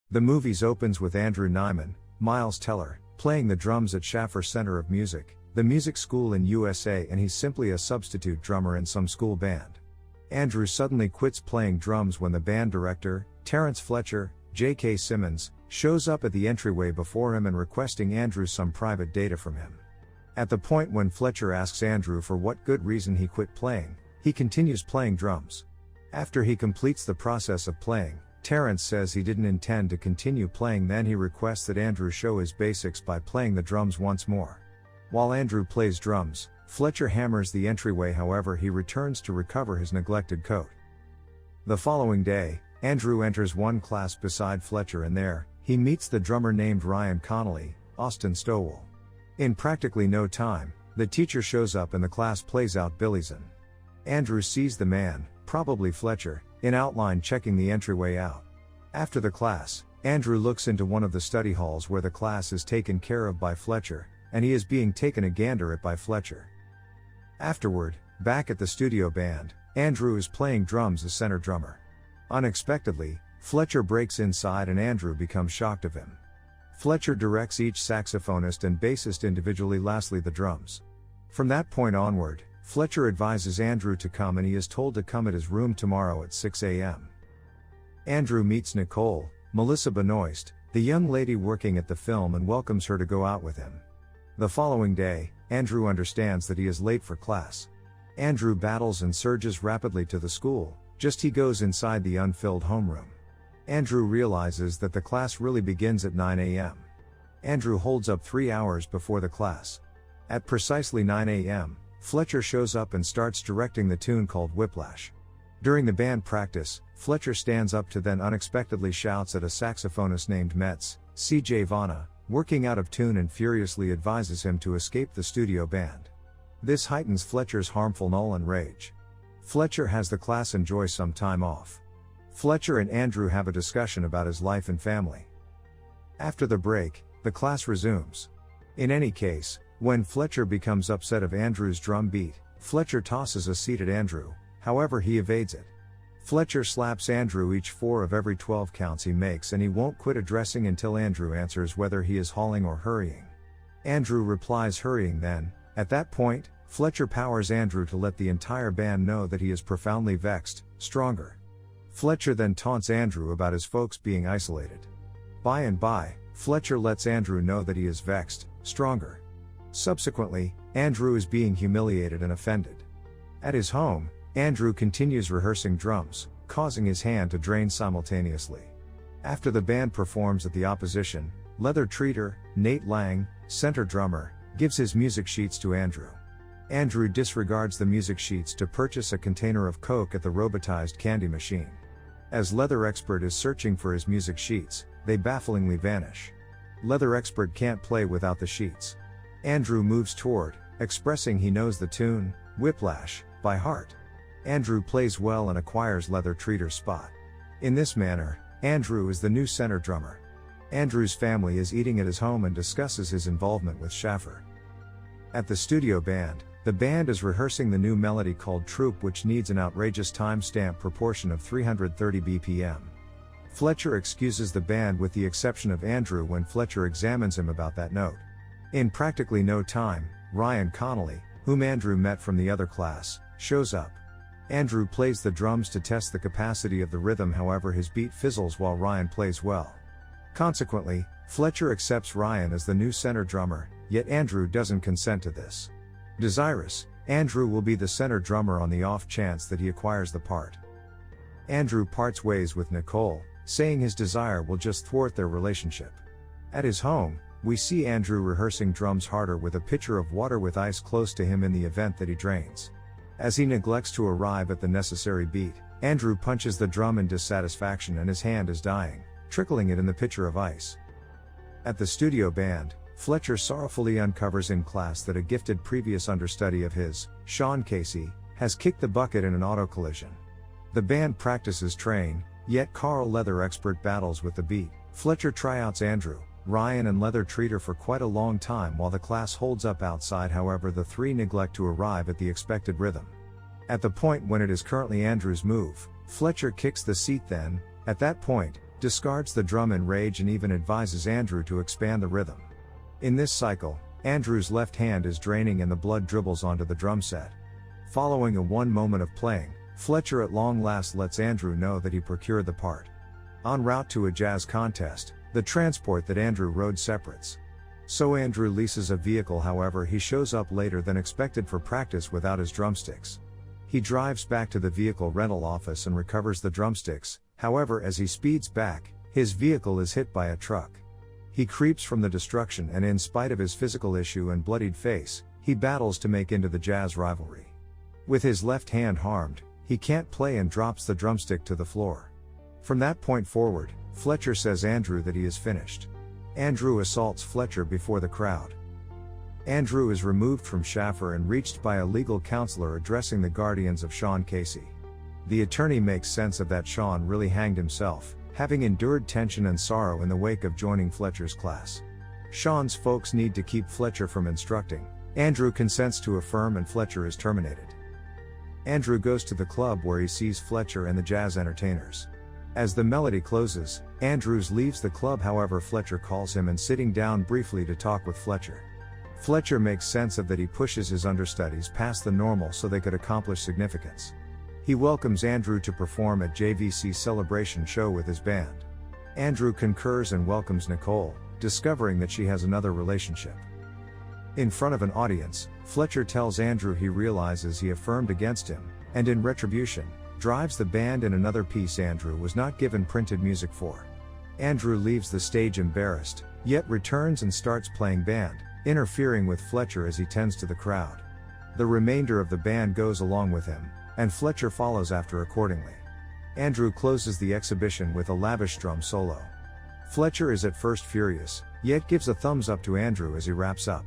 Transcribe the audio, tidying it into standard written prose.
The movie opens with Andrew Nyman, Miles Teller, playing the drums at Schaffer Center of Music, the music school in USA, and he's simply a substitute drummer in some school band. Andrew suddenly quits playing drums when the band director, Terrence Fletcher, J.K. Simmons, shows up at the entryway before him and requesting Andrew some private data from him. At the point when Fletcher asks Andrew for what good reason he quit playing, he continues playing drums. After he completes the process of playing, Terrence says he didn't intend to continue playing. Then he requests that Andrew show his basics by playing the drums once more. While Andrew plays drums, Fletcher hammers the entryway. However, he returns to recover his neglected coat. The following day, Andrew enters one class beside Fletcher, and there, he meets the drummer named Ryan Connolly, Austin Stowell. In practically no time, the teacher shows up and the class plays out Billyson. Andrew sees the man, probably Fletcher, in outline checking the entryway out. After the class, Andrew looks into one of the study halls where the class is taken care of by Fletcher, and he is being taken a gander at by Fletcher. Afterward, back at the studio band, Andrew is playing drums as center drummer. Unexpectedly, Fletcher breaks inside and Andrew becomes shocked of him. Fletcher directs each saxophonist and bassist individually, lastly the drums. From that point onward, Fletcher advises Andrew to come, and he is told to come at his room tomorrow at 6 a.m. Andrew meets Nicole, Melissa Benoist, the young lady working at the film, and welcomes her to go out with him. The following day, Andrew understands that he is late for class. Andrew battles and surges rapidly to the school, just he goes inside the unfilled homeroom. Andrew realizes that the class really begins at 9 a.m. Andrew holds up 3 hours before the class. At precisely 9 a.m., Fletcher shows up and starts directing the tune called Whiplash. During the band practice, Fletcher stands up to then unexpectedly shouts at a saxophonist named Metz, C.J. Vanna, working out of tune, and furiously advises him to escape the studio band. This heightens Fletcher's harmful null and rage. Fletcher has the class enjoy some time off. Fletcher and Andrew have a discussion about his life and family. After the break, the class resumes. In any case, when Fletcher becomes upset of Andrew's drum beat, Fletcher tosses a seat at Andrew, however he evades it. Fletcher slaps Andrew each 4 of every 12 counts he makes, and he won't quit addressing until Andrew answers whether he is hauling or hurrying. Andrew replies hurrying. Then, at that point, Fletcher powers Andrew to let the entire band know that he is profoundly vexed, stronger. Fletcher then taunts Andrew about his folks being isolated. By and by, Fletcher lets Andrew know that he is vexed, stronger. Subsequently, Andrew is being humiliated and offended. At his home, Andrew continues rehearsing drums, causing his hand to drain simultaneously. After the band performs at the opposition, leather treater, Nate Lang, center drummer, gives his music sheets to Andrew. Andrew disregards the music sheets to purchase a container of Coke at the robotized candy machine. As Leather Expert is searching for his music sheets, they bafflingly vanish. Leather Expert can't play without the sheets. Andrew moves toward, expressing he knows the tune, Whiplash, by heart. Andrew plays well and acquires Leather Treater's spot. In this manner, Andrew is the new center drummer. Andrew's family is eating at his home and discusses his involvement with Schaffer. At the studio band, the band is rehearsing the new melody called Troop, which needs an outrageous time-stamp proportion of 330 BPM. Fletcher excuses the band with the exception of Andrew when Fletcher examines him about that note. In practically no time, Ryan Connolly, whom Andrew met from the other class, shows up. Andrew plays the drums to test the capacity of the rhythm, however his beat fizzles while Ryan plays well. Consequently, Fletcher accepts Ryan as the new center drummer, yet Andrew doesn't consent to this. Desirous, Andrew will be the center drummer on the off chance that he acquires the part. Andrew parts ways with Nicole, saying his desire will just thwart their relationship. At his home, we see Andrew rehearsing drums harder with a pitcher of water with ice close to him in the event that he drains. As he neglects to arrive at the necessary beat, Andrew punches the drum in dissatisfaction and his hand is dying, trickling it in the pitcher of ice. At the studio band, Fletcher sorrowfully uncovers in class that a gifted previous understudy of his, Sean Casey, has kicked the bucket in an auto collision. The band practices train, yet Carl Leather Expert battles with the beat. Fletcher tryouts Andrew, Ryan and Leather Treater for quite a long time while the class holds up outside, however the three neglect to arrive at the expected rhythm. At the point when it is currently Andrew's move, Fletcher kicks the seat then, at that point, discards the drum in rage and even advises Andrew to expand the rhythm. In this cycle, Andrew's left hand is draining and the blood dribbles onto the drum set. Following a one moment of playing, Fletcher at long last lets Andrew know that he procured the part. En route to a jazz contest, the transport that Andrew rode separates. So Andrew leases a vehicle, however he shows up later than expected for practice without his drumsticks. He drives back to the vehicle rental office and recovers the drumsticks, however as he speeds back, his vehicle is hit by a truck. He creeps from the destruction and in spite of his physical issue and bloodied face, he battles to make into the jazz rivalry. With his left hand harmed, he can't play and drops the drumstick to the floor. From that point forward, Fletcher says Andrew that he is finished. Andrew assaults Fletcher before the crowd. Andrew is removed from Schaffer and reached by a legal counselor addressing the guardians of Sean Casey. The attorney makes sense of that Sean really hanged himself, having endured tension and sorrow in the wake of joining Fletcher's class. Sean's folks need to keep Fletcher from instructing. Andrew consents to affirm and Fletcher is terminated. Andrew goes to the club where he sees Fletcher and the jazz entertainers. As the melody closes, Andrews leaves the club, however Fletcher calls him and sitting down briefly to talk with Fletcher. Fletcher makes sense of that he pushes his understudies past the normal so they could accomplish significance. He welcomes Andrew to perform at JVC's celebration show with his band. Andrew concurs and welcomes Nicole, discovering that she has another relationship. In front of an audience, Fletcher tells Andrew he realizes he affirmed against him, and in retribution, drives the band in another piece Andrew was not given printed music for. Andrew leaves the stage embarrassed, yet returns and starts playing band, interfering with Fletcher as he tends to the crowd. The remainder of the band goes along with him, and Fletcher follows after accordingly. Andrew closes the exhibition with a lavish drum solo. Fletcher is at first furious, yet gives a thumbs up to Andrew as he wraps up.